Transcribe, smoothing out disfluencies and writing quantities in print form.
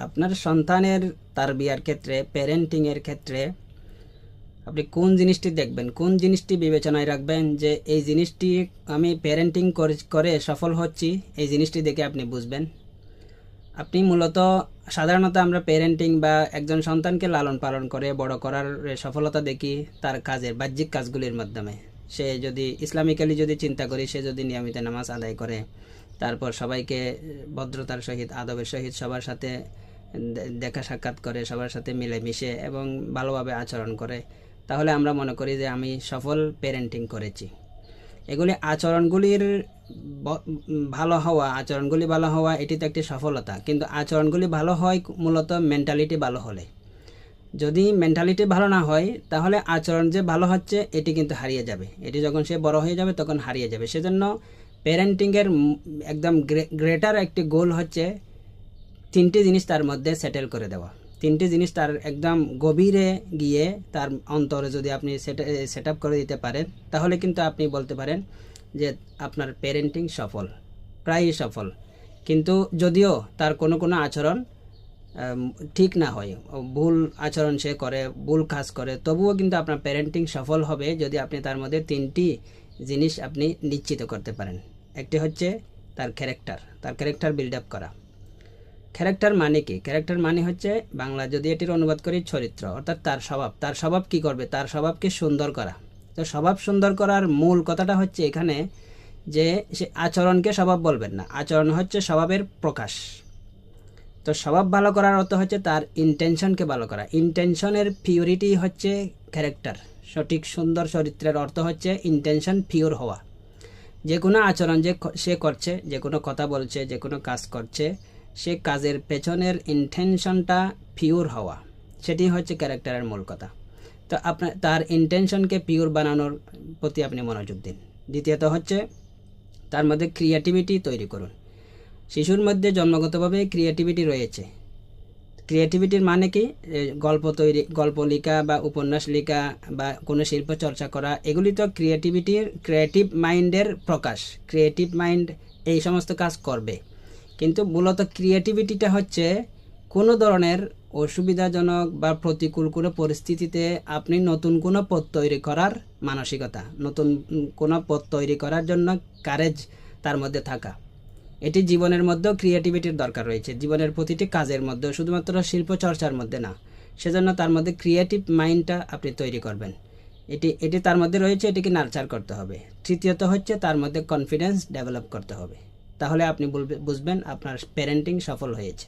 আপনার সন্তানের তারবিয়ার ক্ষেত্রে, প্যারেন্টিংয়ের ক্ষেত্রে আপনি কোন জিনিসটি দেখবেন, কোন জিনিসটি বিবেচনায় রাখবেন যে এই জিনিসটি আমি প্যারেন্টিং করে সফল হচ্ছি, এই জিনিসটি দেখে আপনি বুঝবেন। আপনি মূলত সাধারণত আমরা প্যারেন্টিং বা একজন সন্তানকে লালন পালন করে বড় করার সফলতা দেখি তার কাজের বাহ্যিক কাজগুলির মাধ্যমে। সে যদি ইসলামিক্যালি যদি চিন্তা করি, সে যদি নিয়মিত নামাজ আদায় করে, তারপর সবাইকে ভদ্রতার সহিত আদবের সহিত সবার সাথে দেখা সাক্ষাৎ করে, সবার সাথে মিলেমিশে এবং ভালোভাবে আচরণ করে, তাহলে আমরা মনে করি যে আমি সফল প্যারেন্টিং করেছি। এগুলি আচরণগুলির আচরণগুলি ভালো হওয়া এটি তো একটি সফলতা, কিন্তু আচরণগুলি ভালো হয় মূলত মেন্টালিটি ভালো হলে। যদি মেন্টালিটি ভালো না হয় তাহলে আচরণ যে ভালো হচ্ছে এটি কিন্তু হারিয়ে যাবে, এটি যখন সে বড় হয়ে যাবে তখন হারিয়ে যাবে। সেজন্য প্যারেন্টিংয়ের একদম গ্রেটার একটি গোল হচ্ছে তিনটি জিনিস তার মধ্যে সেটেল করে দেওয়া। তিনটি জিনিস তার একদম গভীরে গিয়ে তার অন্তরে যদি আপনি সেট আপ করে দিতে পারেন, তাহলে কিন্তু আপনি বলতে পারেন যে আপনার প্যারেন্টিং সফল, প্রায়ই সফল। কিন্তু যদিও তার কোনো কোনো আচরণ ঠিক না হয়, ভুল আচরণ সে করে, ভুল কাজ করে, তবুও কিন্তু আপনার প্যারেন্টিং সফল হবে যদি আপনি তার মধ্যে তিনটি জিনিস আপনি নিশ্চিত করতে পারেন। একটি হচ্ছে তার ক্যারেক্টার বিল্ড আপ করা। ক্যারেক্টার মানে কি? ক্যারেক্টার মানে হচ্ছে বাংলা যদি এটির অনুবাদ করি চরিত্র, অর্থাৎ তার স্বভাব কি করবে, তার স্বভাবকে সুন্দর করা। তো স্বভাব সুন্দর করার মূল কথাটা হচ্ছে এখানে যে সে আচরণকে স্বভাব বলবেন না, আচরণ হচ্ছে স্বভাবের প্রকাশ। তো স্বভাব ভালো করার অর্থ হচ্ছে তার ইন্টেনশনকে ভালো করা। ইন্টেনশনের পিউরিটি হচ্ছে ক্যারেক্টার। সঠিক সুন্দর চরিত্রের অর্থ হচ্ছে ইন্টেনশন পিওর হওয়া। যে কোনো আচরণ যে সে করছে, যে কোনো কথা বলছে, যে কোনো কাজ করছে, সে কাজের পেছনের ইন্টেনশনটা পিওর হওয়া, সেটি হচ্ছে ক্যারেক্টারের মূল কথা। তো আপনার তার ইন্টেনশনকে পিওর বানানোর প্রতি আপনি মনোযোগ দিন। দ্বিতীয়ত হচ্ছে তার মধ্যে ক্রিয়েটিভিটি তৈরি করুন। শিশুর মধ্যে জন্মগতভাবে ক্রিয়েটিভিটি রয়েছে। ক্রিয়েটিভিটির মানে কি? গল্প লেখা বা উপন্যাস লেখা বা কোনো শিল্প চর্চা করা, এগুলি তো ক্রিয়েটিভ মাইন্ডের প্রকাশ। ক্রিয়েটিভ মাইন্ড এই সমস্ত কাজ করবে, কিন্তু মূলত ক্রিয়েটিভিটিটা হচ্ছে কোনো ধরনের অসুবিধাজনক বা প্রতিকূল কোনো পরিস্থিতিতে আপনি নতুন কোনো পথ তৈরি করার মানসিকতা, নতুন কোনো পথ তৈরি করার জন্য কারেজ তার মধ্যে থাকা। এটি জীবনের মধ্যেও ক্রিয়েটিভিটির দরকার রয়েছে, জীবনের প্রতিটি কাজের মধ্যে, শুধুমাত্র শিল্প চর্চার মধ্যে না। সেজন্য তার মধ্যে ক্রিয়েটিভ মাইন্ডটা আপনি তৈরি করবেন। এটি তার মধ্যে রয়েছে, এটিকে নার্চার করতে হবে। তৃতীয়ত হচ্ছে তার মধ্যে কনফিডেন্স ডেভেলপ করতে হবে। তাহলে আপনি বুঝবেন আপনার প্যারেন্টিং সফল হয়েছে।